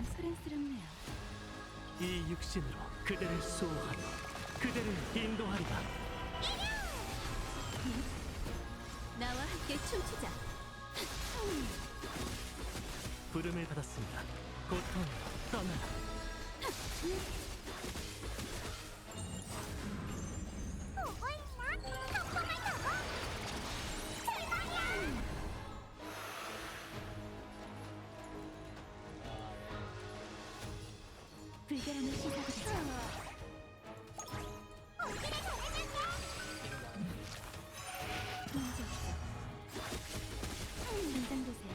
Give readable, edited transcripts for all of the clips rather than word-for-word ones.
좀 소란스럽네요. 이 육신으로 그대를 수호하며 그대를 인도하리라. 나와 함께 춤추자. 부름을 받았습니다. 고통으로 떠나라. 보고 있나? 성공을 두고 출발이야! 불결함을 씻어드리자. 본질을 보내줄게! 문제 없어. 긴장되세요.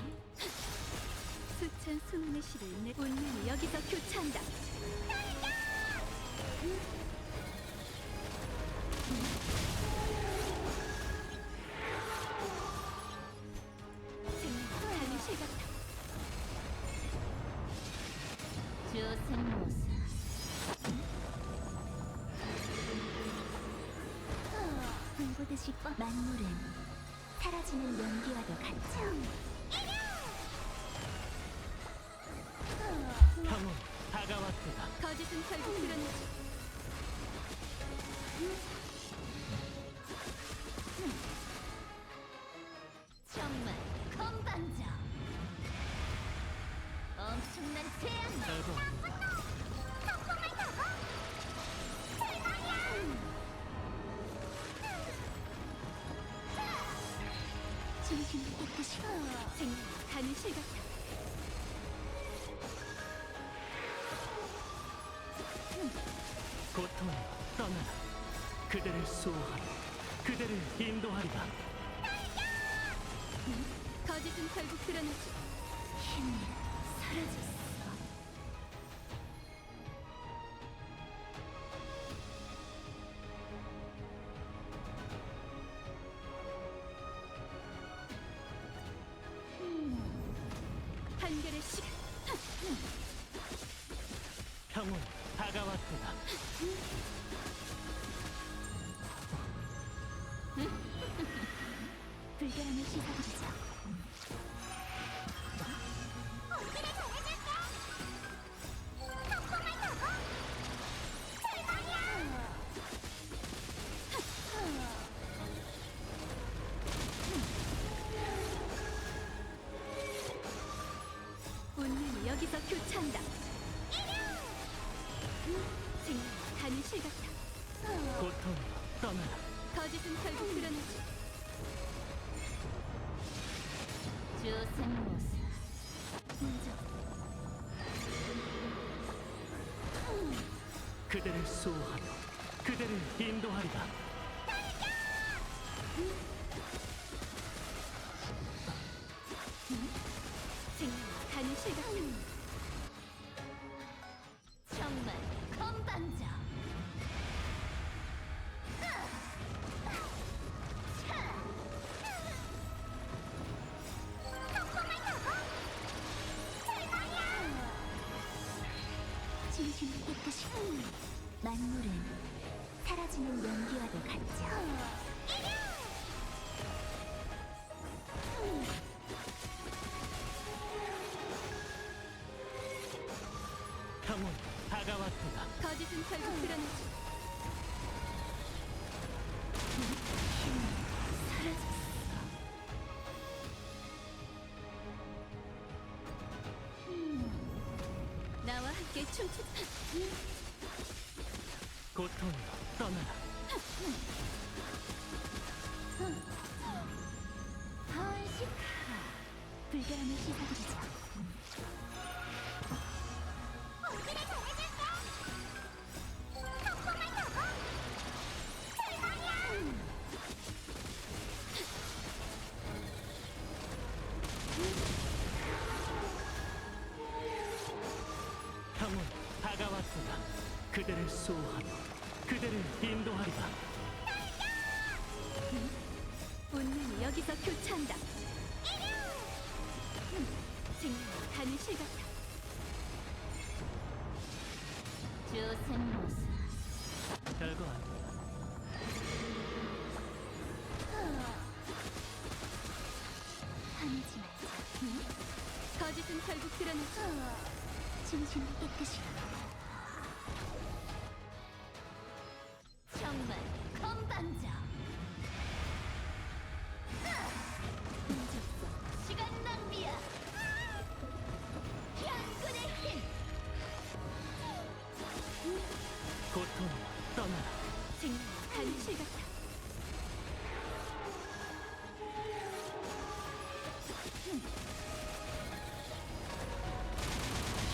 수천 수만의 시를 내 운명이 여기서 교차한다. 생명하는 실 같아. 조생모사. 불보듯이 만물은 사라지는 연기와도 같죠. 평온 다가왔도다. 거짓은 결국 드러나지. 정말 건방져. 엄청난 재앙. 결국 성공을 두고 출발이야! 진심을 깨끗이 생명하는 실 같아. 고통으로 떠나라. 그대를 수호하며 그대를 인도하리라. 거짓은 결국 드러나지. 힘이 사라졌어. 한결의 시간. 평온 다가왔도다. 불결함을 씻어드리자. 본질을 보내줄게! 성공을 두고 출발이야! 운명이 여기서 교차한다. 생명하는 실 같아. 고통으로 떠나라. 거짓은 결국 드러나지. 조생모사. 인정. 그대를 수호하며 그대를 인도하리라. 생명하는 실 같아. 정말 건방져. 성공을 두고 출발이야! 진심을 깨끗이. 만물은 사라지는 연기와도 같죠. 평온 다가왔도다. 거짓은 결국 드러나지. 사라졌어. 나와 함께 춤추자. 고통으로 떠나라. 불결함을 씻어드리자. 본질을 보내줄게! 성공을 두고 출발이야! 평온 다가왔도다. 그대를 수호하며 그대를 인도하리라. 운명이 여기서 교차한다. 생명하는 실 같아. 조생모사. 별거 아니다. 화내지 말자. 거짓은 결국 드러나지. 진심을 깨끗이 정말 건방져. 문제없어. 시간 낭비야. 양꾼의 힘. 고통 떠나라. 생명은 가는 실 같아.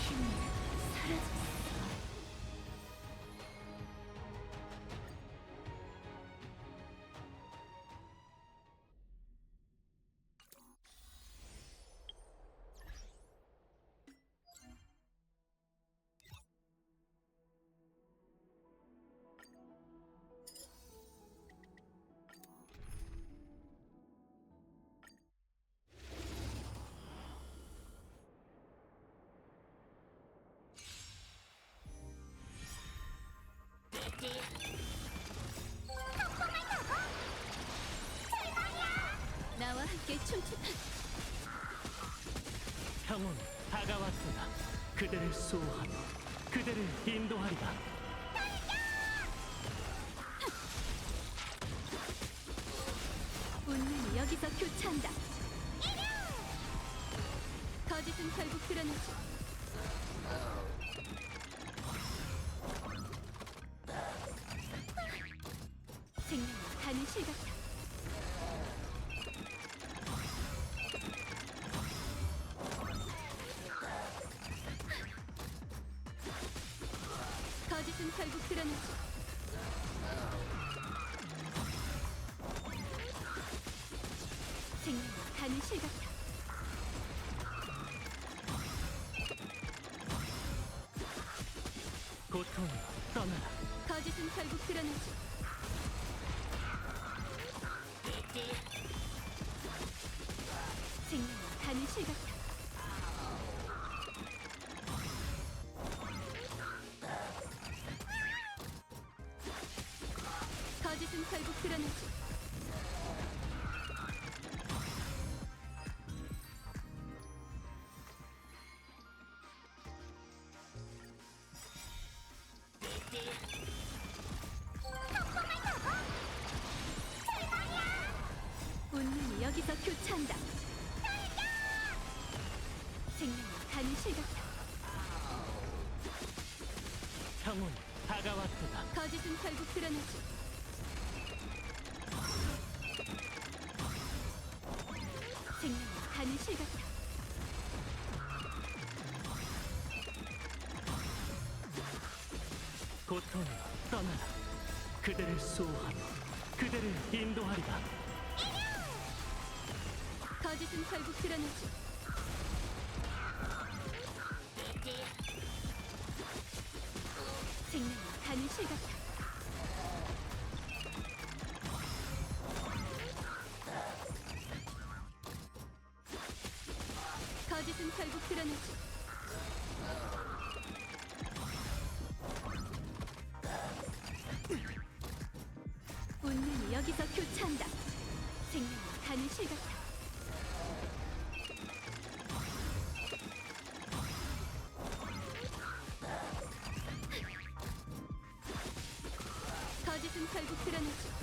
힘이 사라졌어. 나와 함께 춤추다. 평온 다가왔도다. 그대를 수호하며 그대를 인도하리라. 운명이 여기서 교차한다. 거짓은 결국 드러나지. 생명은 가는 실 같아. 거짓은 결국 드러나지. 생명은 가는 실 같아. 고통 떠나라. 거짓은 결국 드러나지. 생명은 가는 실 같아. 거짓은 결국 드러나지. 운명이 여기서 교차한다. 생명은 가는 실 같아. 평온 다가왔도다. 거짓은 결국 드러나지. 생명은 가는 실 같아. 고통 떠나라. 그대를 수호하며 그대를 인도하리라. 거짓은 결국 드러나지. 생명은 가는 실 같아. 거짓은 결국 드러나지. 운명이 여기서 교차한다. 생명은 가는 실 같아. 거짓은 결국 드러나지.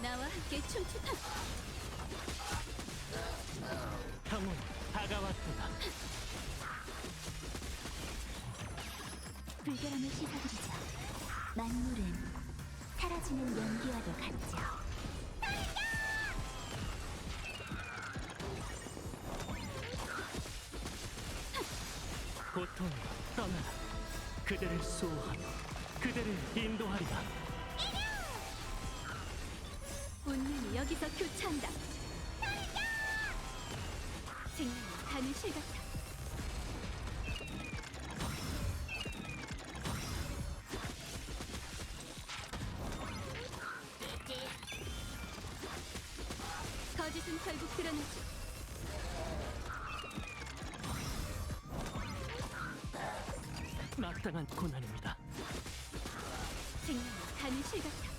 나와 함께 춤추다. 평온 다가왔도다. 불결함을 씻어드리죠. 만물은 사라지는 연기와도 같죠. 고통 떠나라. 그대를 수호하며 그대를 인도하리라. 운명이 여기서 교차한다. 생명은 가는 실 같아. 거짓은 결국 드러나지. 마땅한 고난입니다. 생명이 가는 실 같아.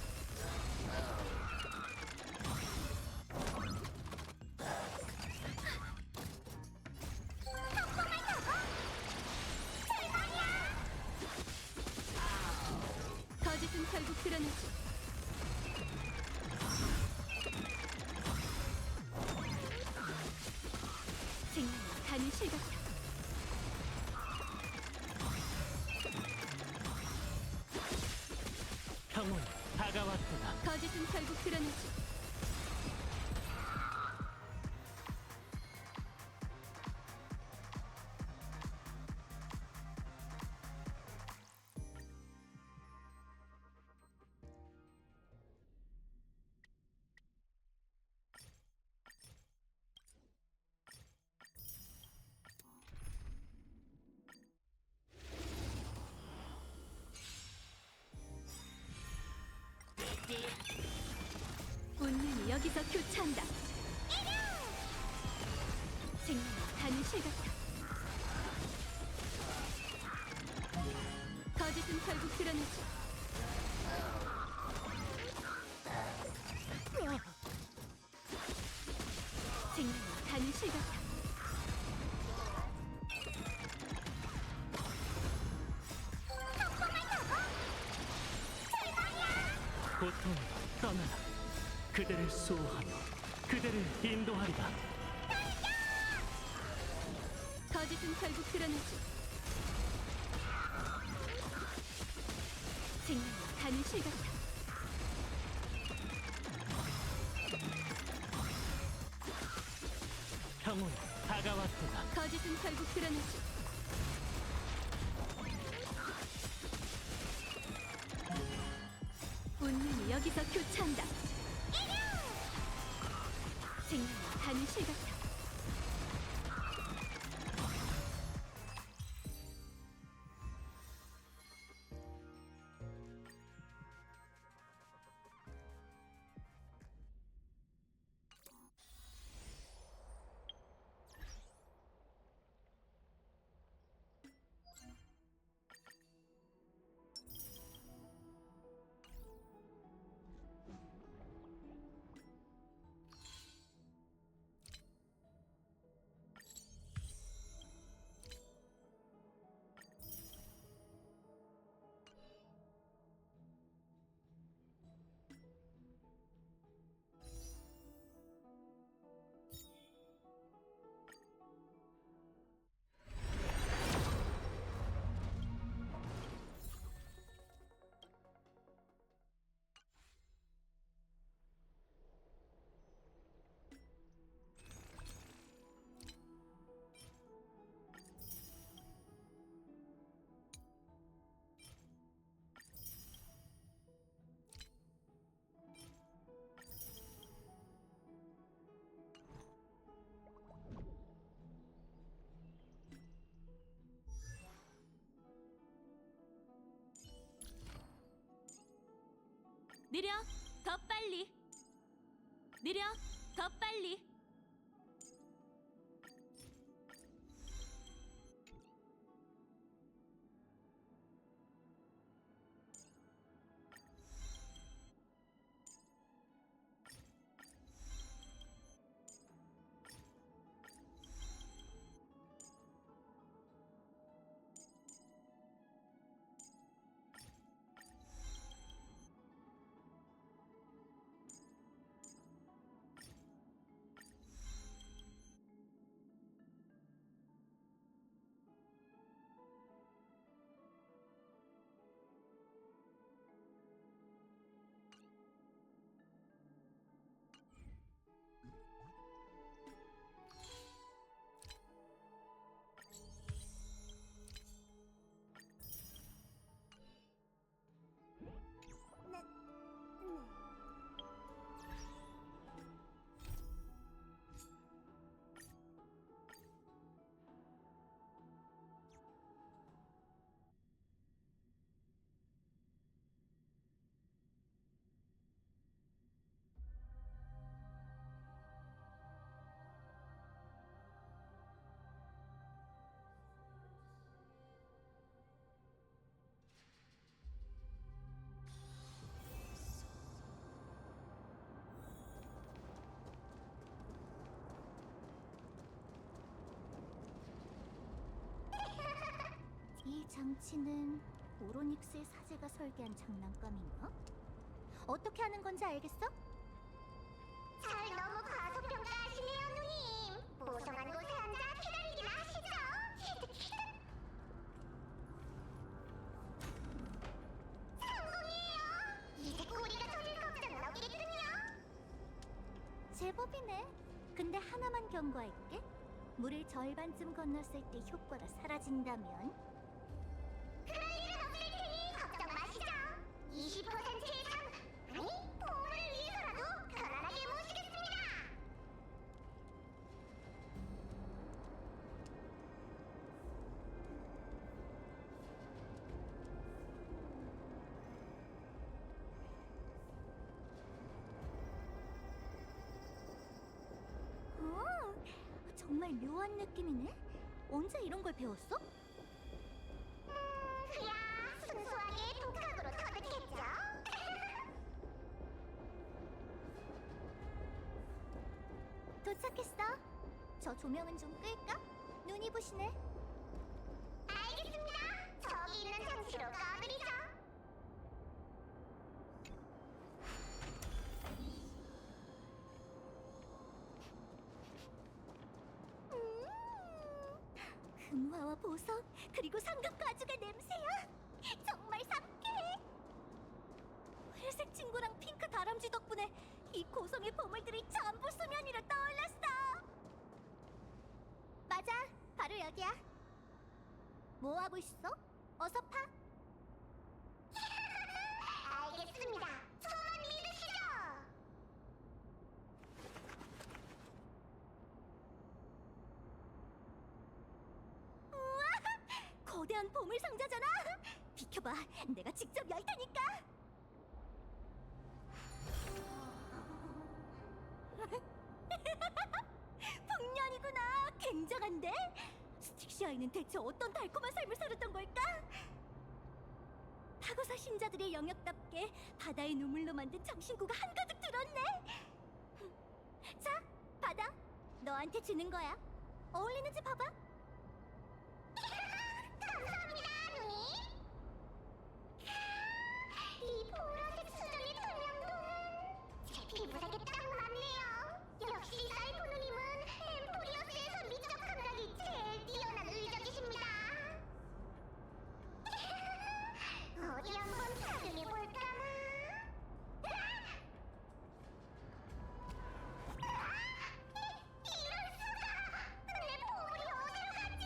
거짓은 결국 드러나지. 생명이 가는 실 같아. 평온이 다가왔도다. 거짓은 결국 드러나지. 운명이 여기서 교차한다. 생명이 가는 실 같아. 거짓은 결국 드러나지. 생명이 가는 실 같아. 고통으로 떠나라. 그대를 수호하며 그대를 인도하리라. 거짓은 결국 드러나지. 생명이 가는 실 같아. 평온이 다가왔도다. 거짓은 결국 드러나지. 운명이 여기서 교차한다. 생명이 가는 실 같아. 느려, 더 빨리. 느려, 더 빨리. 장치는 오로닉스의 사제가 설계한 장난감인가? 어떻게 하는 건지 알겠어? 잘 너무 과소평가하시네요, 누님. 보송한 곳에 앉아 기다리긴 하시죠. 성공이에요. 이제 꼬리가 저릴 걱정은 없겠군요. 제법이네. 근데 하나만 경고할게. 물을 절반쯤 건넜을 때 효과가 사라진다면 그럴 일은 없을 테니 걱정 마시죠. 20% 이상, 아니 보물을 위해서라도 편안하게 모시겠습니다. 정말 묘한 느낌이네. 언제 이런 걸 배웠어? 그야 순수하게 독학으로 터득했죠. 도착했어. 저 조명은 좀 끌까? 눈이 부시네. 알겠습니다. 저기 있는 장치로 꺼드리죠. 금화와 보석, 그리고 상급 가죽의 냄새야. 정말 상쾌해. 회색 친구랑 핑크 다람쥐 덕분에 이 고성의 보물들이 전부 수면 위로 떠올랐어. 맞아, 바로 여기야. 뭐 하고 있어? 어서 파. 알겠습니다. 저만 믿으시죠. 우와, 거대한 보물 상자잖아. 비켜봐, 내가 직접 열 테니까. 풍년이구나. 굉장한데? 스틱시아이는 대체 어떤 달콤한 삶을 살았던 걸까? 타고사 신자들의 영역답게 바다의 눈물로 만든 장신구가 한가득 들었네. 자, 받아. 너한테 주는 거야. 어울리는지 봐봐. 감사합니다, 누님. 이 보라색 수정의 투명도는 제 피부색에 딱 맞네요. 역시 사이코 누님은 엠포리어스에서 미적 감각이 제일 뛰어난 의적이십니다. 어디 한번 착용해 볼까나? 이럴 수가! 내 보물이 어디로 갔지?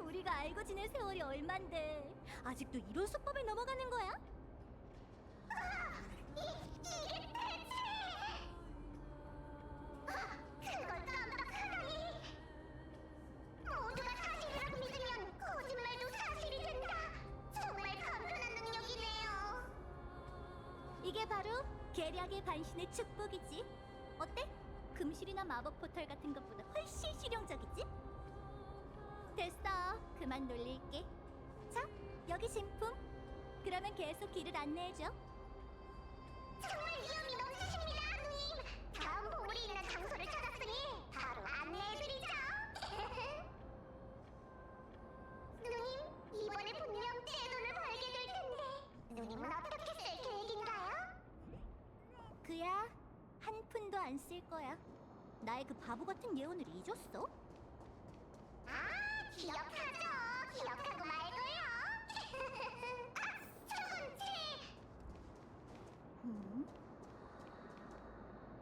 우리가 알고 지낸 세월이 얼만데 아직도 이런 수법에 넘어가는 거야? 이게 대체 그걸 깜빡하다니. 모두가 사실이라고 믿으면 거짓말도 사실이 된다. 정말 간편한 능력이네요. 이게 바로 계략의 반신의 축복이지. 어때? 금실이나 마법 포털 같은 것보다 훨씬 실용적이지? 됐어. 그만 놀릴게. 자, 여기 진품. 그러면 계속 길을 안내해줘. 정말 위험이 넘치십니다, 누님. 다음 보물이 있는 장소를 찾았으니 바로 안내해드리죠. 누님, 이번에 분명 떼돈을 벌게 될 텐데 누님은 어떻게 쓸 계획인가요? 그야 한 푼도 안 쓸 거야. 나의 그 바보 같은 예언을 잊었어? 아, 기억하죠. 기억하고 말고요. 아, 저건 음?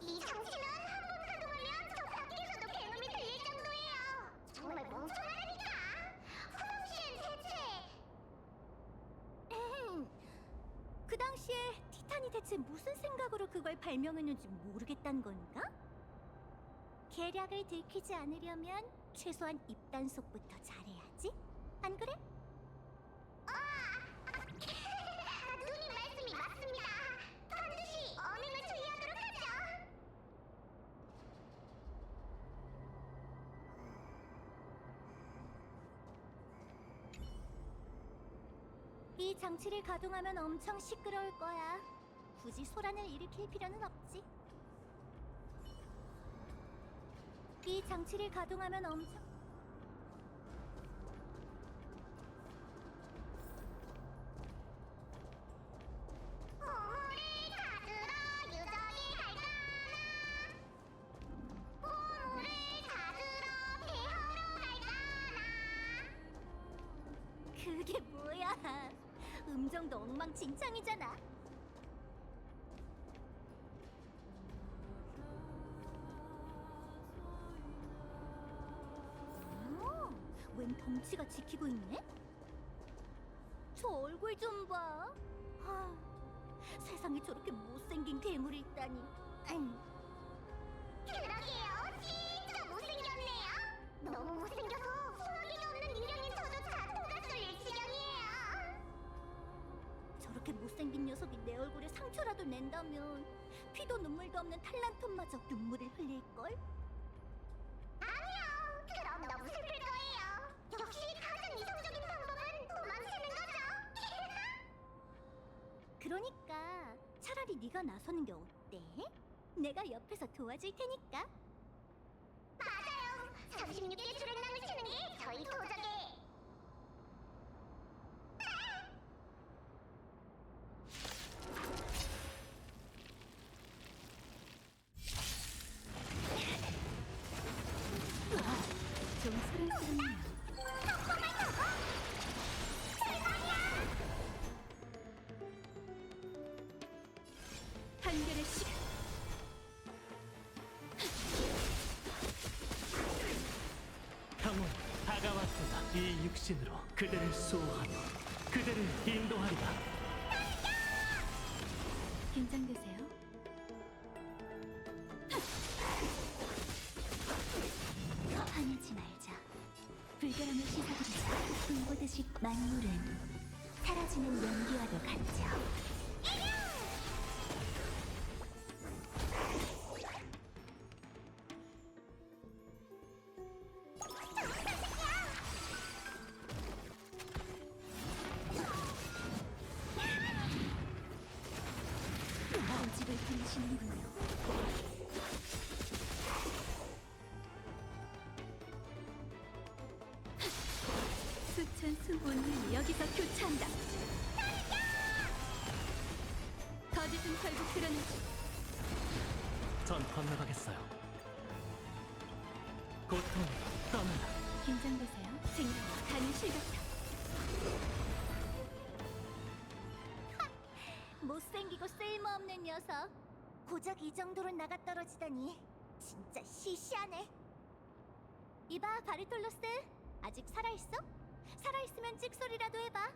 이 장치는 한 번 가동하면 저 밖에서도 개놈이 들릴 정도예요. 정말 멍청하다니까. 후방 씨는 대체 그 당시에 티탄이 대체 무슨 생각으로 그걸 발명했는지 모르겠단 건가? 계략을 들키지 않으려면 최소한 입단속부터 잘해야지. 안 그래? 누님 말씀이 맞습니다. 반드시 언행을 주의하도록 하죠. 이 장치를 가동하면 엄청 시끄러울 거야. 굳이 소란을 일으킬 필요는 없지. 이 장치를 가동하면 엄청 보물을 찾으러 유적이 갈까나 보물을 찾으러 배하러 갈까나 그게 뭐야? 음정도 엉망진창이잖아. 웬 덩치가 지키고 있네? 저 얼굴 좀 봐. 아, 세상에 저렇게 못생긴 괴물이 있다니. 그러게요. 진짜 못생겼네요. 너무 못생겨서 소화기가 없는 인간인 저조차 속아 쏠릴 지경이에요. 저렇게 못생긴 녀석이 내 얼굴에 상처라도 낸다면 피도 눈물도 없는 탈란톤마저 눈물을 흘릴걸? 아니요. 그럼 너무 슬플 거예요. 역시 가장 이성적인 방법은 도망치는 거죠. 그러니까 차라리 네가 나서는 게 어때? 내가 옆에서 도와줄 테니까. 맞아요. 36개 주랭랑을 치는 게 저희 도적의 좀 소란스럽네요. 판결의 시간. 평온 다가왔도다. 이 육신으로 그대를 수호하며 그대를 인도하리라. 긴장되세요? 화내지 말자. 불결함을 씻어드리자. 불보듯이 만물은 사라지는 연기와도 같죠. 고집을 부리시는군요. 수천 수본이 여기서 교차한다. 거짓은 결국 드러나지. 전 건너가겠어요. 고통 떠나라. 긴장되세요? 생각 가는 실같아. 못생기고 쓸모없는 녀석. 고작 이 정도로 나가 떨어지다니 진짜 시시하네. 이봐 바르톨로스, 아직 살아있어? 살아있으면 찍소리라도 해봐.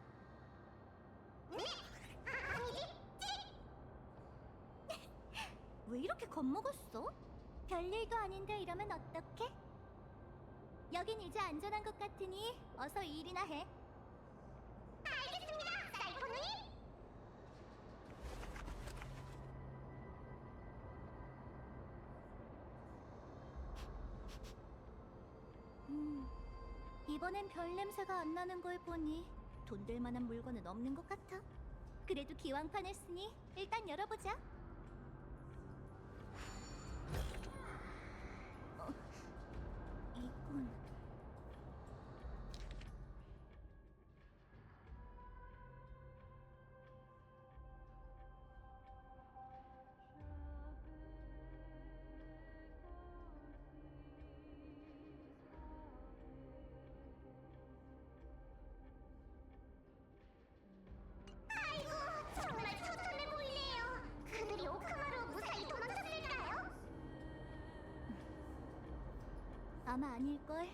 왜 이렇게 겁먹었어? 별일도 아닌데 이러면 어떡해? 여긴 이제 안전한 것 같으니 어서 일이나 해. 알겠습니다. 사이코누님. 이번엔 별 냄새가 안 나는 걸 보니 돈 될 만한 물건은 없는 것 같아. 그래도 기왕판 했으니 일단 열어보자. 이건... 아이고, 정말 처참해 보이네요. 그들이 오카마로 무사히 도망쳤을까요? 아마 아닐걸.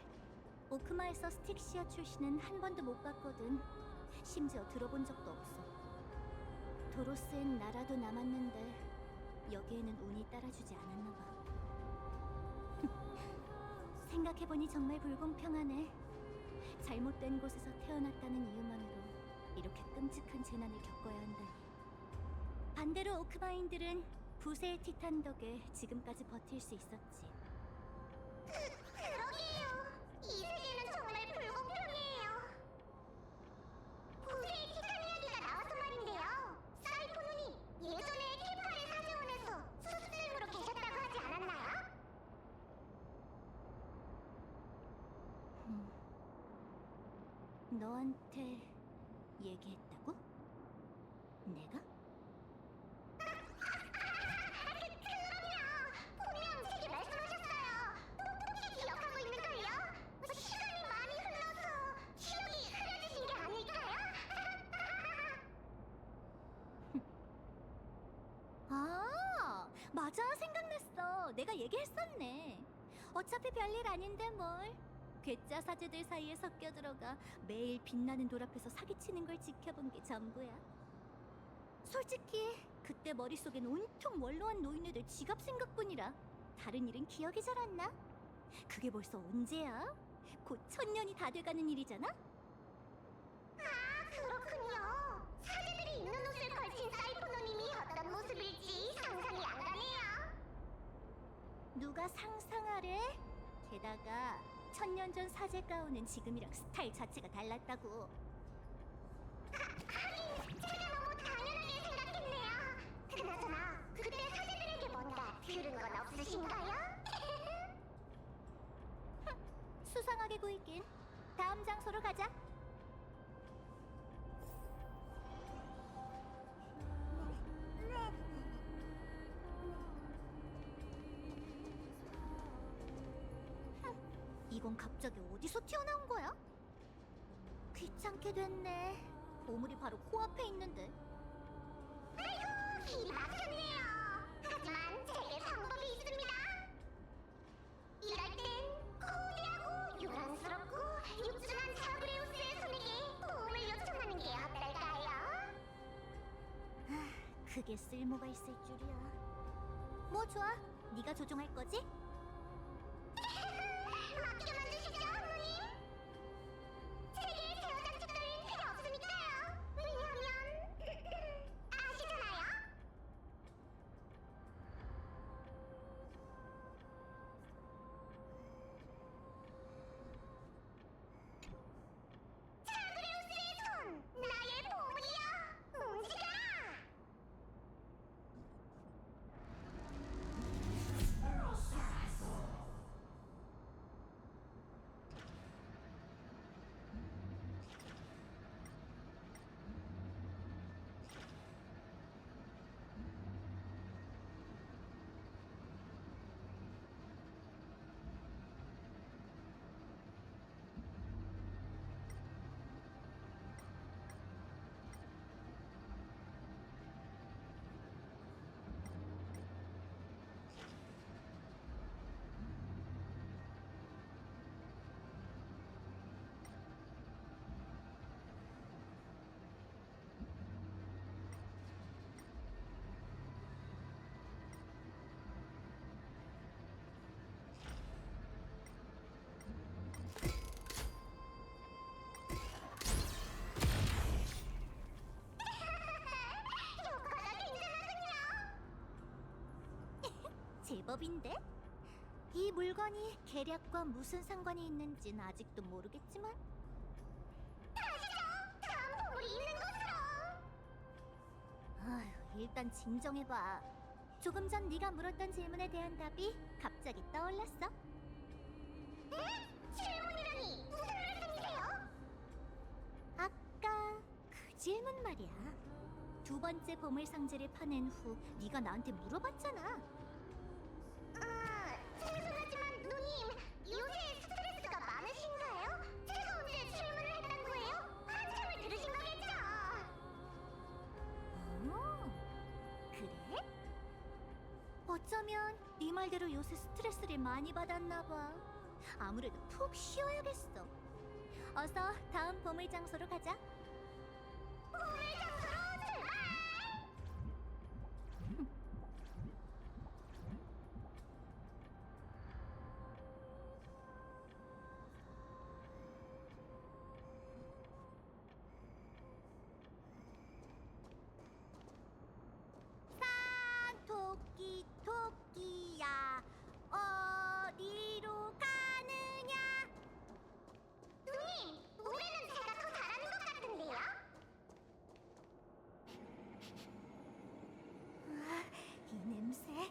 오크마에서 스틱시아 출신은 한 번도 못 봤거든. 심지어 들어본 적도 없어. 도로스엔 나라도 남았는데 여기에는 운이 따라주지 않았나 봐. 생각해보니 정말 불공평하네. 잘못된 곳에서 태어났다는 이유만으로 이렇게 끔찍한 재난을 겪어야 한다니. 반대로 오크마인들은 부세의 티탄 덕에 지금까지 버틸 수 있었지. 그러게요. 이 세계는 정말 불공평해요. 부세의 티탄 이야기가 나와서 말인데요. 사이코누님, 예전에 케파의 사제원에서 수습생으로 계셨다고 하지 않았나요? 너한테 얘기했다고? 내가? 그럼요. 분명 제게 말씀하셨어요. 똑똑히 기억하고 있는걸요? 시간이 많이 흘러서 기억이 흐려지신 게 아닐까요? 아, 맞아. 생각났어. 내가 얘기했었네. 어차피 별일 아닌데 뭘. 괴짜 사제들 사이에 섞여 들어가 매일 빛나는 돌 앞에서 사기치는 걸 지켜본 게 전부야. 솔직히 그때 머릿속엔 온통 원로한 노인네들 지갑 생각뿐이라 다른 일은 기억이 잘 안 나. 그게 벌써 언제야? 곧 1000년이 다 돼가는 일이잖아? 아, 그렇군요. 사제들이 입는 옷을 걸친 사이코노님이 어떤 모습일지 상상이 안 가네요. 누가 상상하래? 게다가 1000년 전 사제 가운은 지금이랑 스타일 자체가 달랐다고. 하긴 제가 너무 당연하게 생각했네요. 그나저나 그때 사제들에게 뭔가 들은 건 없으신가요? 수상하게 구이긴. 다음 장소로 가자. 이건 갑자기 어디서 튀어나온 거야? 귀찮게 됐네. 보물이 바로 코앞에 있는데. 아이고, 길이 막혔네요. 하지만 제게 방법이 있습니다. 이럴 땐 거대하고 요란스럽고 육중한 자브레우스의 손에게 도움을 요청하는 게 어떨까요? 그게 쓸모가 있을 줄이야. 뭐 좋아. 네가 조종할 거지? 맡겨만 주시죠, 어머님. 제게 제어장치 따윈 필요 없으니까요. 왜냐하면 아시잖아요. 자그레우스의 손, 나의 보물이여, 움직여! 효과가 굉장하군요. 제법인데? 이 물건이 계략과 무슨 상관이 있는진 아직도 모르겠지만 가시죠. 다음 보물이 있는 곳으로. 아휴, 일단 진정해봐. 조금 전 네가 물었던 질문에 대한 답이 갑자기 떠올랐어. 질문이라니 무슨 말씀이세요? 아까 그 질문 말이야. 두 번째 보물 상자를 파낸 후 네가 나한테 물어봤잖아. 죄송하지만 누님, 요새 스트레스가 많으신가요? 제가 언제 질문을 했던 거예요? 한참을 들으신 거겠죠? 그래? 어쩌면 네 말대로 요새 스트레스를 많이 받았나 봐. 아무래도 푹 쉬어야겠어. 어서 다음 보물 장소로 가자. 보물 장소로 출발! 토끼 토끼야 어디로 가느냐? 누님, 노래는 제가 더 잘하는 것 같은데요? 이 냄새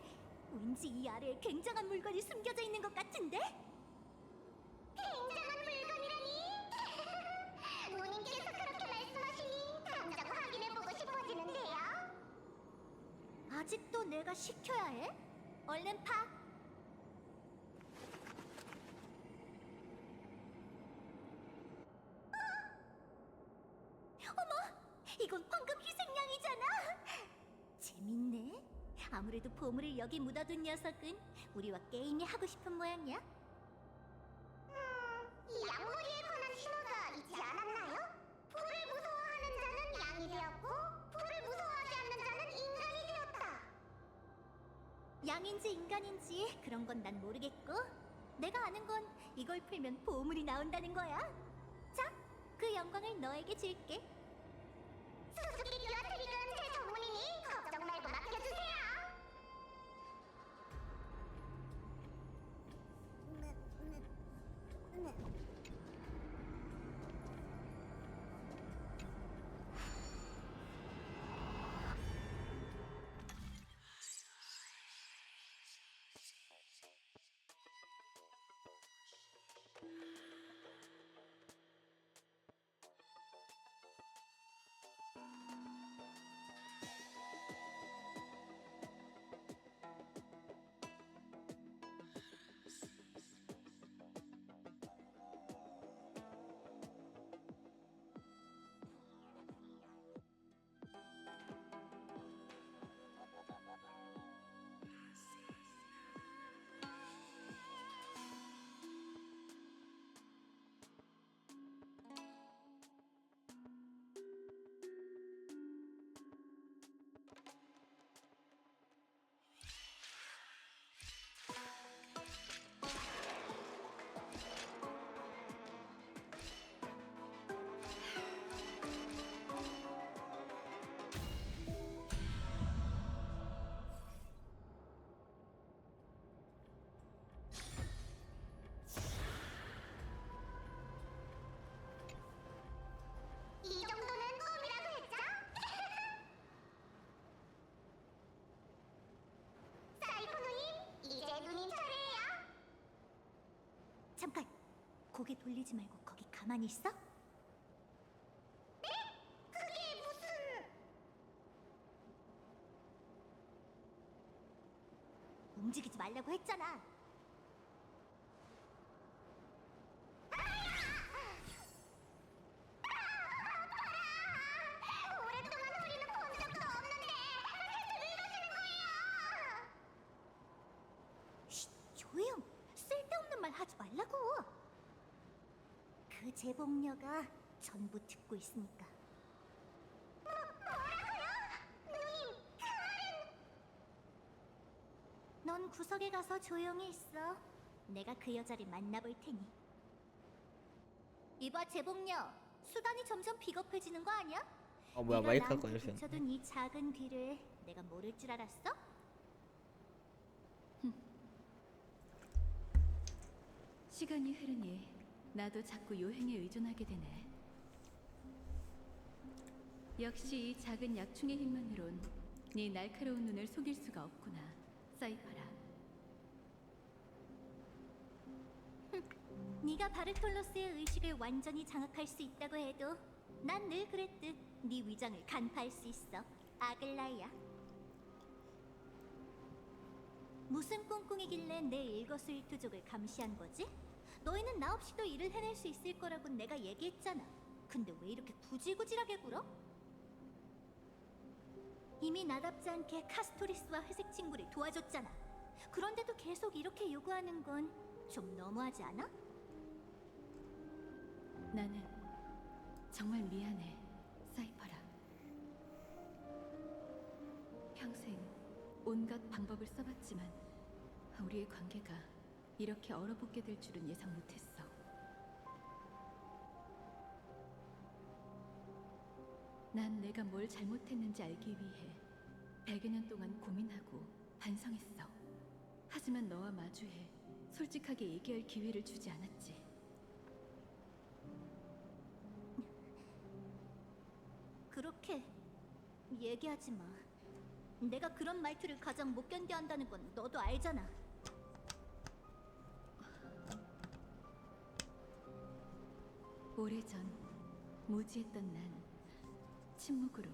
왠지 이 아래에 굉장한 물건이 숨겨져 있는 것 같은데? 굉장한 물건이라니? 내가 시켜야 해? 얼른 파. 어머, 이건 황금 희생양이잖아. 재밌네. 아무래도 보물을 여기 묻어둔 녀석은 우리와 게임이 하고 싶은 모양이야. 이 양머리에 관한 신호가 있지 않았나요? 불을 무서워하는 자는 양이 되었고 불을 무서워하지 않는 자는 인간이 되었다. 양인지 인간인지 그런 건 난 모르겠고, 내가 아는 건 이걸 풀면 보물이 나온다는 거야. 자, 그 영광을 너에게 줄게. 수수께끼와 트릭은 제 전문이니 걱정 말고 맡겨주세요. 이 정도는 꿈이라고 했죠? 사이코노님, 이제 누님 차례예요. 잠깐, 고개 돌리지 말고 거기 가만히 있어. 그게 무슨... 움직이지 말라고 했잖아. 오랫동안 우리는 본 적도 없는데 왜 이러시는 거예요? 쉿, 조용. 쓸데없는 말 하지 말라고. 그 제복녀가 전부 듣고 있으니까. 누님, 그 말은... 넌 구석에 가서 조용히 있어. 내가 그 여자를 만나볼 테니. 이봐 제복녀, 수단이 점점 비겁해지는 거 아니야? 뭐야, 네가 마이크가 나한테 꺼졌어. 붙여둔 이 작은 귀를 내가 모를 줄 알았어? 시간이 흐르니 나도 자꾸 요행에 의존하게 되네. 역시 이 작은 약충의 힘만으론 네 날카로운 눈을 속일 수가 없구나, 사이파라. 네가 바르톨로스의 의식을 완전히 장악할 수 있다고 해도 난 늘 그랬듯 네 위장을 간파할 수 있어, 아글라이야. 무슨 꿍꿍이길래 내 일거수일투족을 감시한 거지? 너희는 나 없이도 일을 해낼 수 있을 거라고 내가 얘기했잖아. 근데 왜 이렇게 구질구질하게 굴어? 이미 나답지 않게 카스토리스와 회색 친구를 도와줬잖아. 그런데도 계속 이렇게 요구하는 건 좀 너무하지 않아? 나는 정말 미안해, 사이파라. 평생 온갖 방법을 써봤지만 우리의 관계가 이렇게 얼어붙게 될 줄은 예상 못했어. 난 내가 뭘 잘못했는지 알기 위해 100여 년 동안 고민하고 반성했어. 하지만 너와 마주해 솔직하게 얘기할 기회를 주지 않았지. 그렇게 얘기하지 마. 내가 그런 말투를 가장 못 견뎌 한다는 건 너도 알잖아. 오래전 무지했던 난 침묵으로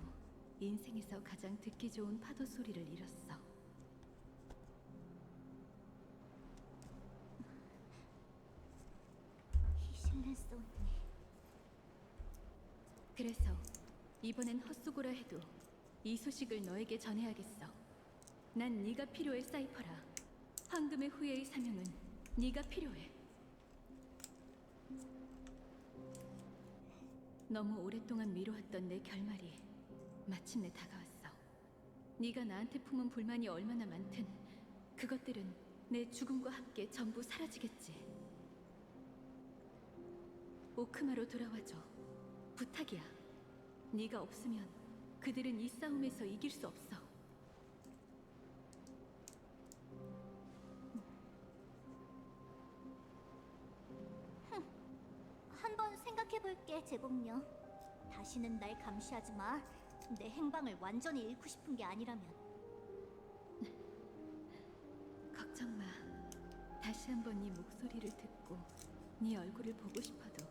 인생에서 가장 듣기 좋은 파도 소리를 잃었어. 그래서 이번엔 헛수고라 해도 이 소식을 너에게 전해야겠어. 난 네가 필요해, 사이퍼라. 황금의 후예의 사명은 네가 필요해. 너무 오랫동안 미뤄왔던 내 결말이 마침내 다가왔어. 네가 나한테 품은 불만이 얼마나 많든 그것들은 내 죽음과 함께 전부 사라지겠지. 오크마로 돌아와줘. 부탁이야. 네가 없으면 그들은 이 싸움에서 이길 수 없어. 한번 생각해볼게, 제복녀. 다시는 날 감시하지 마. 내 행방을 완전히 잃고 싶은 게 아니라면. 걱정 마. 다시 한번 네 목소리를 듣고 네 얼굴을 보고 싶어도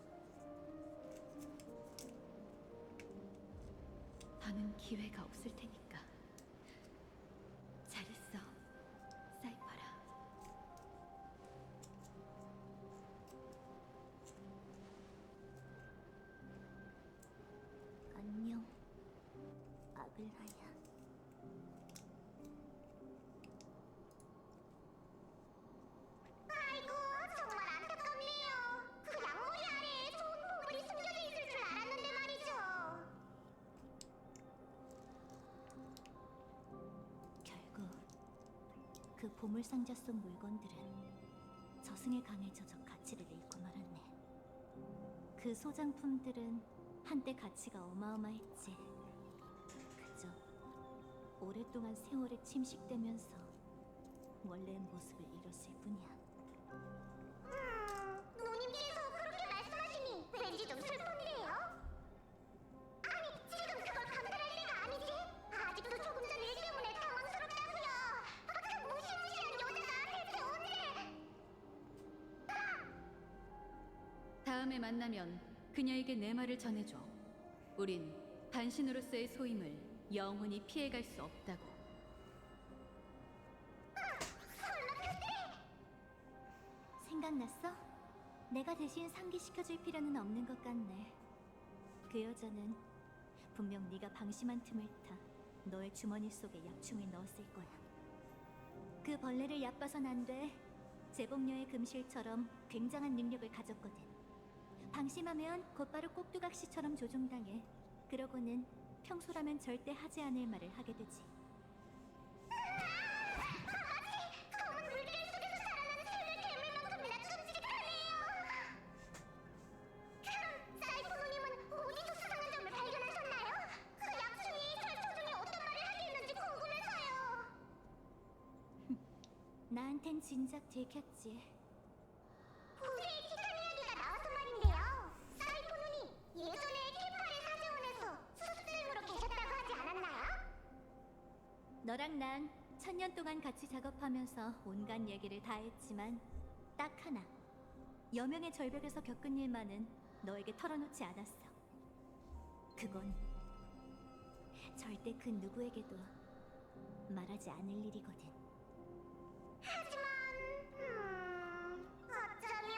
더는 기회가 없을 테니까. 잘 있어, 사이퍼라. 안녕, 아글라야. 아이고, 정말 안타깝네요. 그 양머리 아래에 좋은 보물이 숨겨져 있을 줄 알았는데 말이죠. 결국 그 보물 상자 속 물건들은 저승의 강에 젖어 가치를 잃고 말았네. 그 소장품들은 한때 가치가 어마어마했지. 그저 오랫동안 세월에 침식되면서 원래의 모습을 잃었을 뿐이야. 누님께서 그렇게 말씀하시니 왠지 좀 슬픈데요? 아니, 지금 그걸 감별할 때가 아니지? 아직도 조금 전 일 때문에 당황스럽다고요. 그 무시무시한 여자가 대체 언제? 다음에 만나면 그녀에게 내 말을 전해줘. 우린 반신으로서의 소임을 영원히 피해갈 수 없다고. 생각났어? 내가 대신 상기시켜줄 필요는 없는 것 같네. 그 여자는 분명 네가 방심한 틈을 타 너의 주머니 속에 약충을 넣었을 거야. 그 벌레를 얕봐선 안 돼. 제복녀의 금실처럼 굉장한 능력을 가졌거든. 방심하면 곧바로 꼭두각시처럼 조종당해. 그러고는 평소라면 절대 하지 않을 말을 하게 되지. 검은 물길 속에서 자라는 새의 괴물만큼이나 끔찍하네요. 그럼 사이코 누님은 어디서 수상한 점을 발견하셨나요? 그 약순이 절초 중에 어떤 말을 하겠는지 궁금해서요. 나한텐 진작 들켰지. 부대의 기탄 이야기가 나와서 말인데요. 사이코 누님, 예전에 케파의 사자원에서 수습생으로 계셨다고 하지 않았나요? 너랑 난 천년 동안 같이 작업하면서 온갖 얘기를 다 했지만 딱 하나, 여명의 절벽에서 겪은 일만은 너에게 털어놓지 않았어. 그건 절대 그 누구에게도 말하지 않을 일이거든. 하지만 어쩌면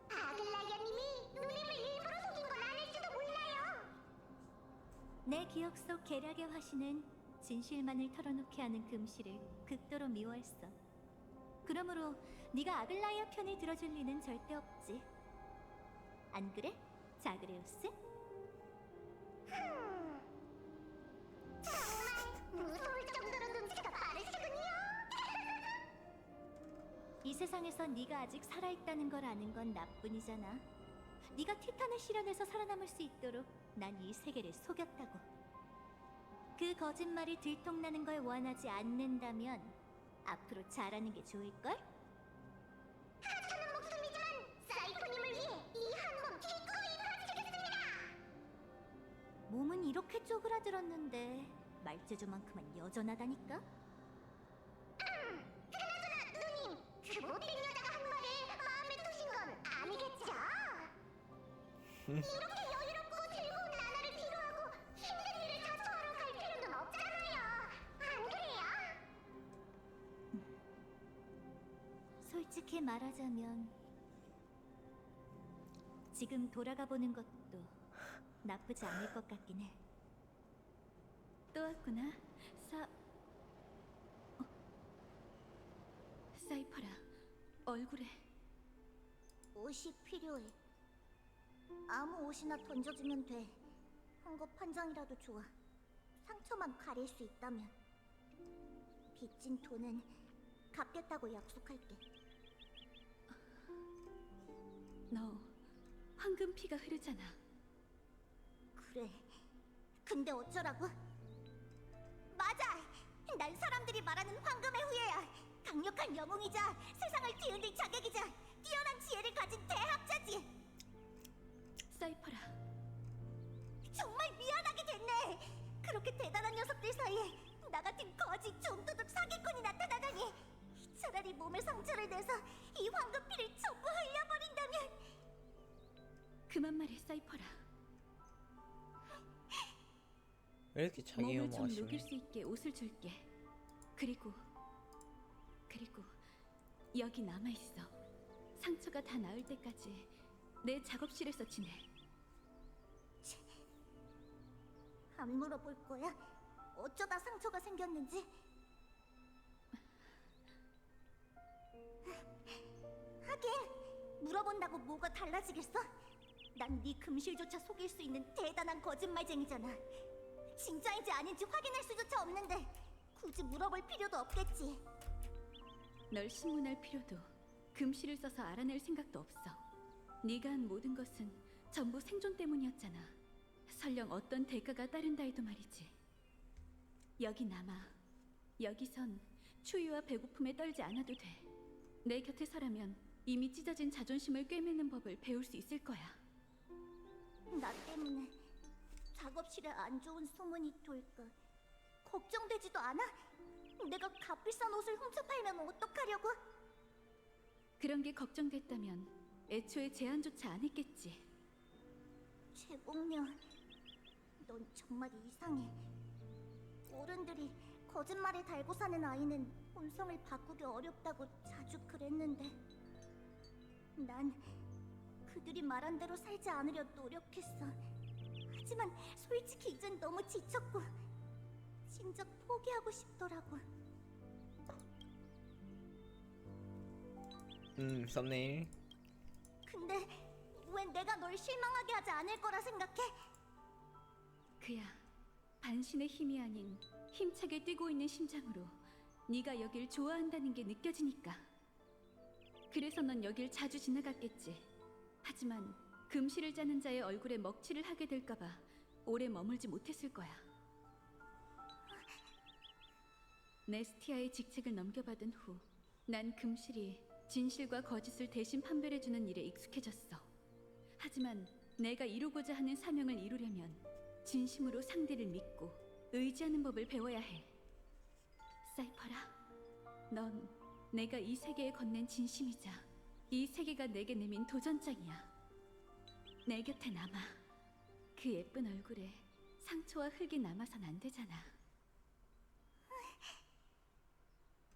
아글라이아님이 누님을 일부러 속인 건 아닐지도 몰라요. 내 기억 속 계략의 화신은 진실만을 털어놓게 하는 금실을 극도로 미워했어. 그러므로 네가 아글라이아 편을 들어줄 리는 절대 없지. 안 그래? 자그레우스? 정말 무서울 정도로 눈치가 빠르시군요. 이 세상에서 네가 아직 살아있다는 걸 아는 건 나뿐이잖아. 네가 티탄을 실현해서 살아남을 수 있도록 난 이 세계를 속였다고. 그 거짓말이 들통나는 걸 원하지 않는다면 앞으로 잘하는 게 좋을걸? 하찮은 목숨이지만 사이코님을 위해 이 한 몸 기꺼이 바치겠습니다. 몸은 이렇게 쪼그라들었는데 말재주만큼은 여전하다니까? 그나저나 누님, 그 못된 여자가 한 말에 마음에 드신 건 아니겠죠? 이렇게 여유롭고 즐거운 나날을 뒤로하고 힘든 일을 자초하러 갈 필요는 없잖아요. 안 그래요? 솔직히 말하자면 지금 돌아가 보는 것도 나쁘지 않을 것 같긴 해. 또 왔구나. 사이퍼라, 얼굴에. 옷이 필요해. 아무 옷이나 던져주면 돼. 황급 한 장이라도 좋아. 상처만 가릴 수 있다면. 빚진 돈은 갚겠다고 약속할게. 너 황금 피가 흐르잖아. 그래. 근데 어쩌라고? 맞아! 난 사람들이 말하는 황금의 후예야. 강력한 영웅이자 세상을 뒤흔들 자격이자 뛰어난 지혜를 가진 대학자지. 사이퍼라, 정말 미안하게 됐네. 그렇게 대단한 녀석들 사이에 나 같은 거지 좀도둑 사기꾼이 나타나다니. 차라리 몸에 상처를 내서 이 황금피를 전부 흘려버린다면. 그만 말해, 사이퍼라. 왜 이렇게 자기 몸을 좀 혐오하시네? 녹일 수 있게 옷을 줄게. 그리고 여기 남아있어. 상처가 다 나을 때까지 내 작업실에서 지내. 안 물어볼 거야? 어쩌다 상처가 생겼는지? 하긴 물어본다고 뭐가 달라지겠어? 난 네 금실조차 속일 수 있는 대단한 거짓말쟁이잖아. 진짜인지 아닌지 확인할 수조차 없는데 굳이 물어볼 필요도 없겠지. 널 신문할 필요도, 금실을 써서 알아낼 생각도 없어. 네가 한 모든 것은 전부 생존 때문이었잖아. 설령 어떤 대가가 따른다 해도 말이지. 여기 남아. 여기선 추위와 배고픔에 떨지 않아도 돼. 내 곁에 서라면 이미 찢어진 자존심을 꿰매는 법을 배울 수 있을 거야. 나 때문에 작업실에 안 좋은 소문이 돌까 걱정되지도 않아? 내가 값비싼 옷을 훔쳐팔면 어떡하려고? 그런 게 걱정됐다면 애초에 제안조차 안 했겠지. 최봉녀, 넌 정말 이상해. 어른들이 거짓말에 달고 사는 아이는 본성을 바꾸기 어렵다고 자주 그랬는데 난 그들이 말한 대로 살지 않으려 노력했어. 하지만 솔직히 이젠 너무 지쳤고 진작 포기하고 싶더라고. 썸네일. 근데 왜 내가 널 실망하게 하지 않을 거라 생각해? 그야, 반신의 힘이 아닌 힘차게 뛰고 있는 심장으로 네가 여길 좋아한다는 게 느껴지니까. 그래서 넌 여길 자주 지나갔겠지. 하지만 금실을 짜는 자의 얼굴에 먹칠을 하게 될까봐 오래 머물지 못했을 거야. 네스티아의 직책을 넘겨받은 후 난 금실이 진실과 거짓을 대신 판별해주는 일에 익숙해졌어. 하지만 내가 이루고자 하는 사명을 이루려면 진심으로 상대를 믿고 의지하는 법을 배워야 해. 사이퍼라, 넌 내가 이 세계에 건넨 진심이자 이 세계가 내게 내민 도전장이야. 내 곁에 남아. 그 예쁜 얼굴에 상처와 흙이 남아선 안 되잖아.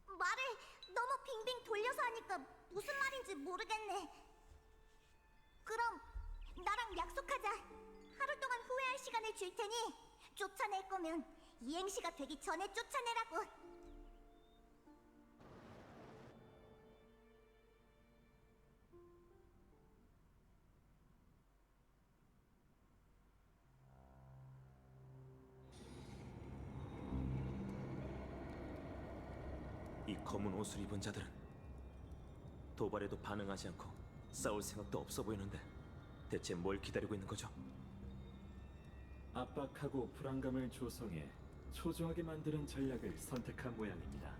말을 너무 빙빙 돌려서 하니까 무슨 말인지 모르겠네. 그럼 나랑 약속하자. 하루 동안 후회할 시간을 줄 테니 쫓아낼 거면 이행시가 되기 전에 쫓아내라고. 이 검은 옷을 입은 자들은 도발에도 반응하지 않고 싸울 생각도 없어 보이는데 대체 뭘 기다리고 있는 거죠? 압박하고 불안감을 조성해 초조하게 만드는 전략을 선택한 모양입니다.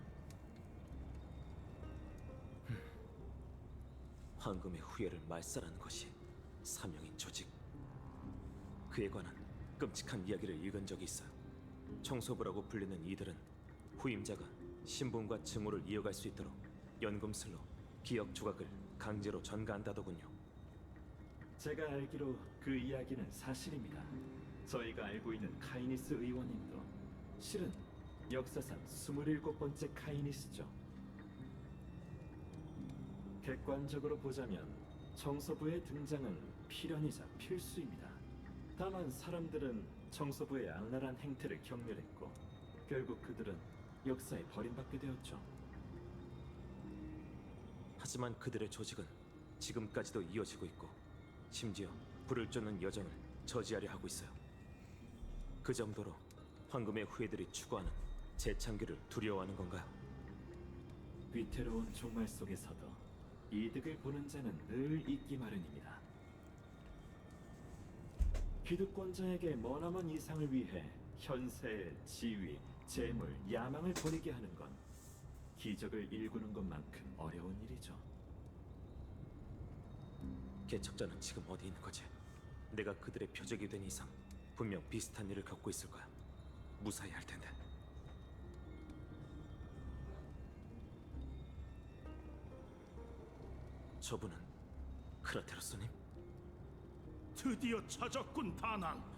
황금의 후예를 말살하는 것이 사명인 조직. 그에 관한 끔찍한 이야기를 읽은 적이 있어요. 청소부라고 불리는 이들은 후임자가 신분과 증오를 이어갈 수 있도록 연금술로 기억 조각을 강제로 전가한다더군요. 제가 알기로 그 이야기는 사실입니다. 저희가 알고 있는 카이니스 의원님도 실은 역사상 27번째 카이니스죠. 객관적으로 보자면 청소부의 등장은 필연이자 필수입니다. 다만 사람들은 청소부의 악랄한 행태를 경멸했고 결국 그들은 역사에 버림받게 되었죠. 하지만 그들의 조직은 지금까지도 이어지고 있고 심지어 불을 쫓는 여정을 저지하려 하고 있어요. 그 정도로 황금의 후예들이 추구하는 재창기를 두려워하는 건가요? 위태로운 종말 속에서도 이득을 보는 자는 늘 있기 마련입니다. 기득권자에게 머나먼 이상을 위해 현세, 지위, 재물, 야망을 버리게 하는 건 기적을 일구는 것만큼 어려운 일이죠. 개척자는 지금 어디 있는 거지? 내가 그들의 표적이 된 이상 분명 비슷한 일을 겪고 있을 거야. 무사히 할 텐데. 저분은 크라테로스님? 드디어 찾았군, 다낭.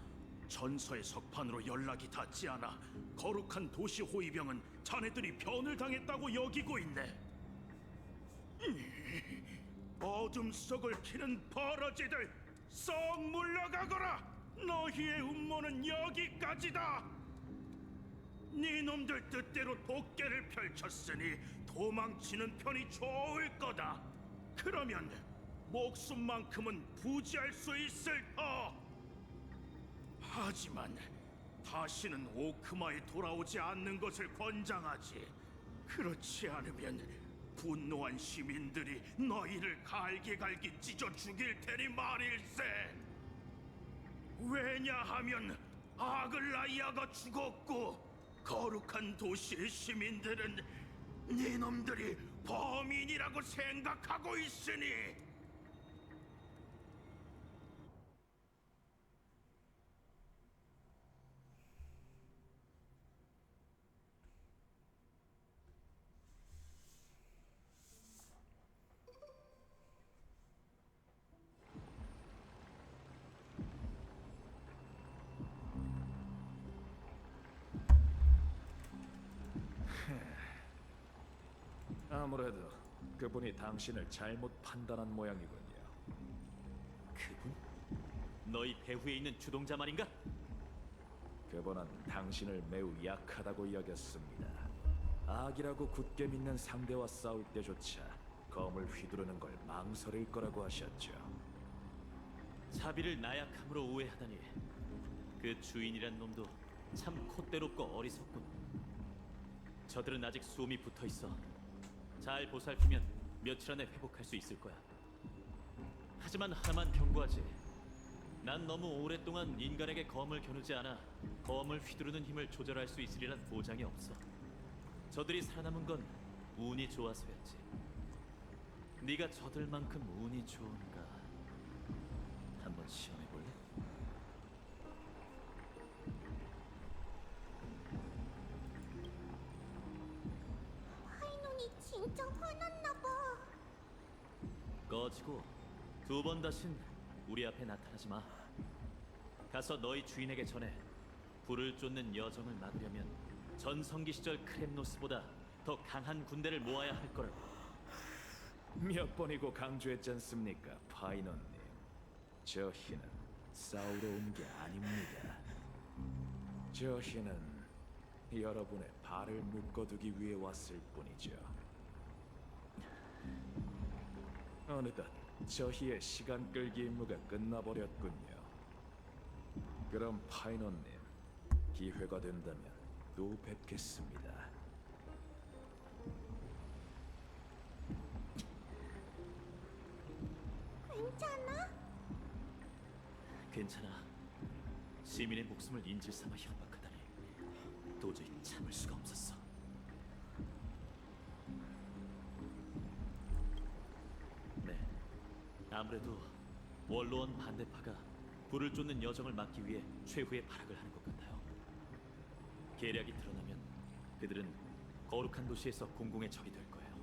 전서의 석판으로 연락이 닿지 않아 거룩한 도시 호위병은 자네들이 변을 당했다고 여기고 있네. 어둠 속을 키는 버러지들, 썩 물러가거라. 너희의 음모는 여기까지다. 네 놈들 뜻대로 독계를 펼쳤으니 도망치는 편이 좋을 거다. 그러면 목숨만큼은 부지할 수 있을 터. 하지만 다시는 오크마에 돌아오지 않는 것을 권장하지. 그렇지 않으면 분노한 시민들이 너희를 갈기갈기 찢어 죽일 테니 말일세. 왜냐하면 아글라이아가 죽었고 거룩한 도시의 시민들은 네 놈들이 범인이라고 생각하고 있으니. 아무래도 그분이 당신을 잘못 판단한 모양이군요. 그분? 너희 배후에 있는 주동자 말인가? 그분은 당신을 매우 약하다고 여겼습니다. 악이라고 굳게 믿는 상대와 싸울 때조차 검을 휘두르는 걸 망설일 거라고 하셨죠. 자비를 나약함으로 오해하다니. 그 주인이란 놈도 참 콧대롭고 어리석군. 저들은 아직 수음이 붙어 있어. 잘 보살피면 며칠 안에 회복할 수 있을 거야. 하지만 하나만 경고하지. 난 너무 오랫동안 인간에게 검을 겨누지 않아 검을 휘두르는 힘을 조절할 수 있으리란 보장이 없어. 저들이 살아남은 건 운이 좋아서였지. 네가 저들만큼 운이 좋은가 한번 시험해볼래? 파이논이 진짜 화났나 봐. 꺼지고 두 번 다신 우리 앞에 나타나지 마. 가서 너희 주인에게 전해. 불을 쫓는 여정을 막으려면 전성기 시절 크렘노스보다 더 강한 군대를 모아야 할 거라고. 몇 번이고 강조했지 않습니까, 파이넌님? 저 희는 싸우러 온 게 아닙니다. 저 희는 여러분의 발을 묶어두기 위해 왔을 뿐이죠. 어느덧 저 희의 시간 끌기 임무가 끝나버렸군요. 그럼 파이넌님, 기회가 된다면 또 뵙겠습니다. 괜찮아? 괜찮아. 시민의 목숨을 인질 삼아 협박하다니 도저히 참을 수가 없었어. 네, 아무래도 원로원 반대파가 불을 쫓는 여정을 막기 위해 최후의 발악을 하는 것 같아요. 계략이 드러나면 그들은 거룩한 도시에서 공공의 적이 될 거예요.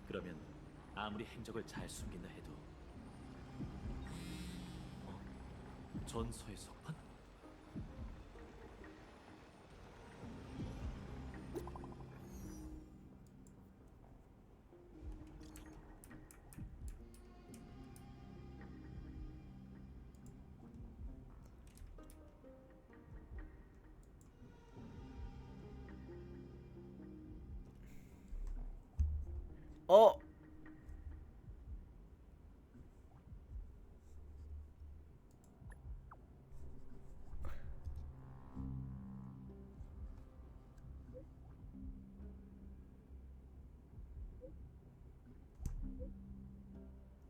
그러면 아무리 행적을 잘 숨긴다 해도 전서의 석판? 어?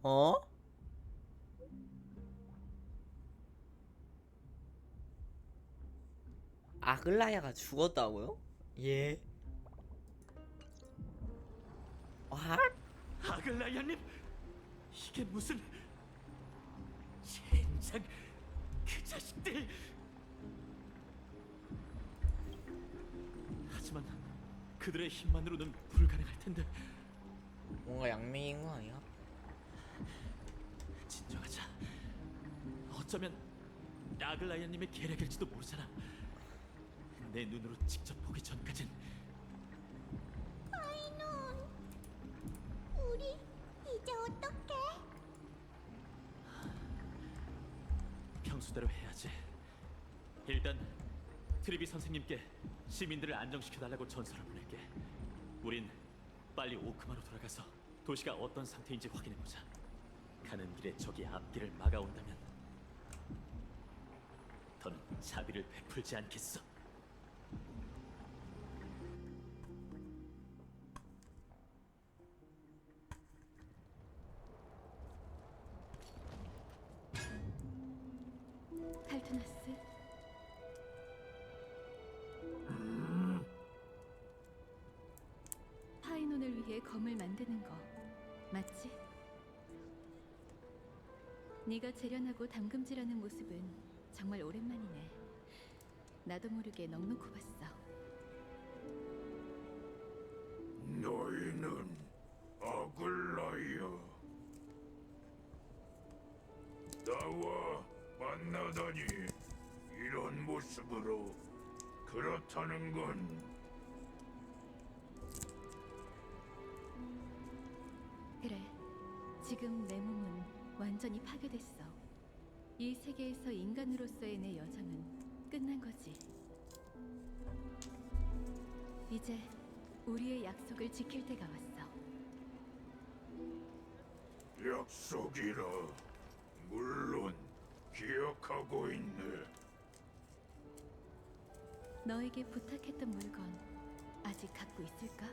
어? 아글라야가 죽었다고요? 예. 와? 아글라야님, 이게 무슨 젠장 그 자식들. 하지만 그들의 힘만으로는 불가능할 텐데. 뭔가 양맹인 거 아니야? 진정하자. 어쩌면 아글라야님의 계략일지도 모르잖아. 내 눈으로 직접 보기 전까진. 아이논, 우리 이제 어떡해? 평소대로 해야지. 일단 트리비 선생님께 시민들을 안정시켜달라고 전설을 보낼게. 우린 빨리 오크마로 돌아가서 도시가 어떤 상태인지 확인해보자. 가는 길에 적이 앞길을 막아온다면 더는 자비를 베풀지 않겠어. 칼토나스, 파이논을 위해 검을 만드는 거 맞지? 네가 재련하고 담금질하는 모습은 정말 오랜만이네. 나도 모르게 넋놓고 봤어. 너희는 아글라야. 나와 만나다니 이런 모습으로 그렇다는 건 그래, 지금 내 몸은 완전히 파괴됐어. 이 세계에서 인간으로서의 내 여정은 끝난 거지. 이제 우리의 약속을 지킬 때가 왔어. 약속이라. 물론 기억하고 있네. 너에게 부탁했던 물건 아직 갖고 있을까?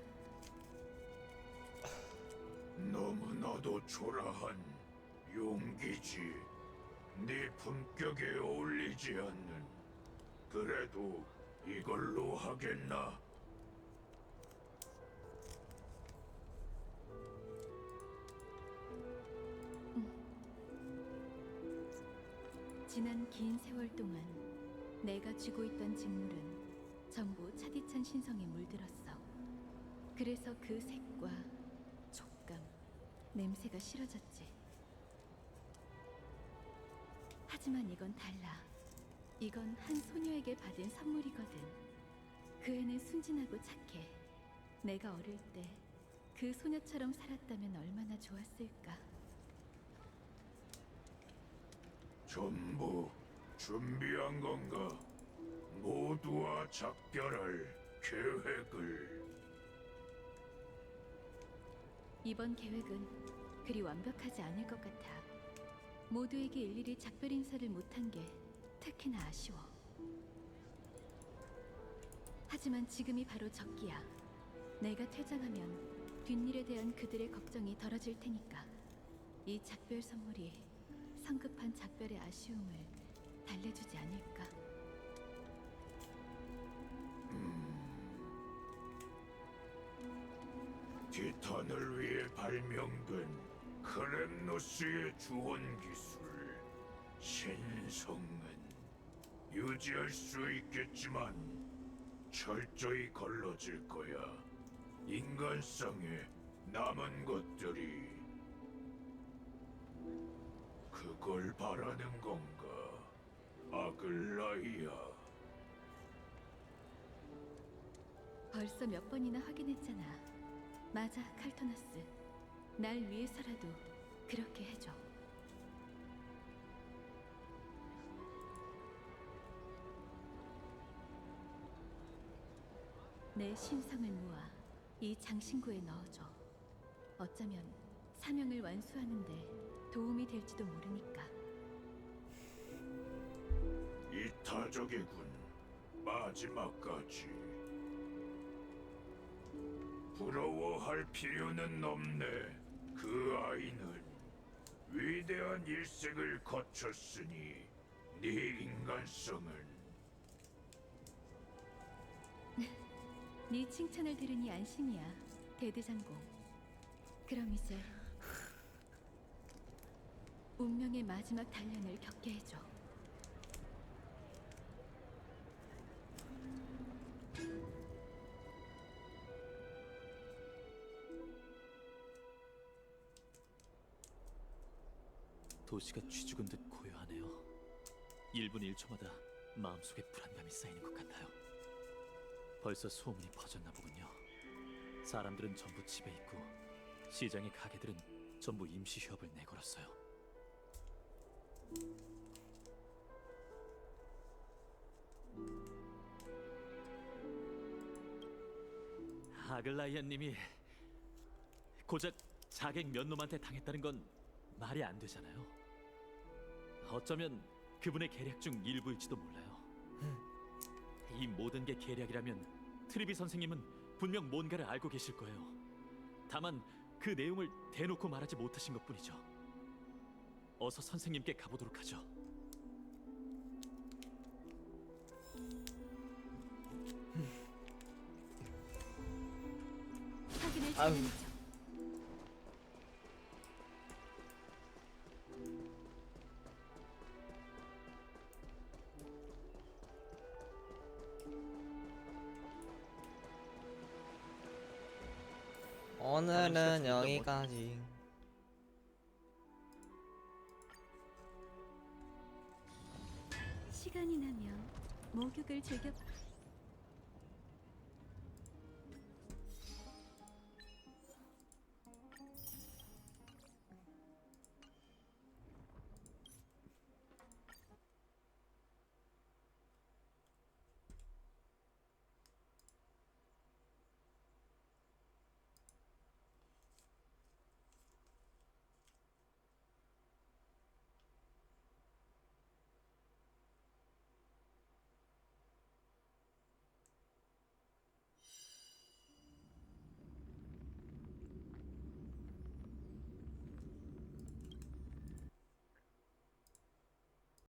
너무나도 초라한 용기지. 네 품격에 어울리지 않는. 그래도 이걸로 하겠나? 지난 긴 세월 동안 내가 쥐고 있던 직물은 전부 차디찬 신성에 물들었어. 그래서 그 색과 촉감, 냄새가 싫어졌지. 하지만 이건 달라. 이건 한 소녀에게 받은 선물이거든. 그 애는 순진하고 착해. 내가 어릴 때 그 소녀처럼 살았다면 얼마나 좋았을까. 전부 준비한 건가? 모두와 작별할 계획을. 이번 계획은 그리 완벽하지 않을 것 같아. 모두에게 일일이 작별 인사를 못한 게 특히나 아쉬워. 하지만 지금이 바로 적기야. 내가 퇴장하면 뒷일에 대한 그들의 걱정이 덜어질 테니까 이 작별 선물이 성급한 작별의 아쉬움을 달래주지 않을까? 티탄을 위해 발명된 크렘노스의 주원 기술. 신성은 유지할 수 있겠지만 철저히 걸러질 거야. 인간성에 남은 것들이. 그걸 바라는 건가, 아글라이아? 벌써 몇 번이나 확인했잖아. 맞아, 칼토나스. 날 위해서라도 그렇게 해줘. 내 신성을 모아 이 장신구에 넣어줘. 어쩌면 사명을 완수하는데 도움이 될지도 모르니까. 이타적이군. 마지막까지. 부러워할 필요는 없네. 그 아이는 위대한 일생을 거쳤으니 네 인간성은 네 칭찬을 들으니 안심이야, 대대장공. 그럼 이제 운명의 마지막 단련을 겪게 해줘. 도시가 쥐죽은 듯 고요하네요. 1분 1초마다 마음속에 불안감이 쌓이는 것 같아요. 벌써 소문이 퍼졌나 보군요. 사람들은 전부 집에 있고 시장의 가게들은 전부 임시 휴업을 내걸었어요. 아글라이아님이 고작 자객 몇 놈한테 당했다는 건 말이 안 되잖아요. 어쩌면 그분의 계략 중 일부일지도 몰라요. 이 모든 게 계략이라면 트리비 선생님은 분명 뭔가를 알고 계실 거예요. 다만 그 내용을 대놓고 말하지 못하신 것뿐이죠. 어서 선생님께 가보도록 하죠. 확인을 아유. 진행하죠. 오늘은 여기까지. 시간이 나면 목욕을 즐겨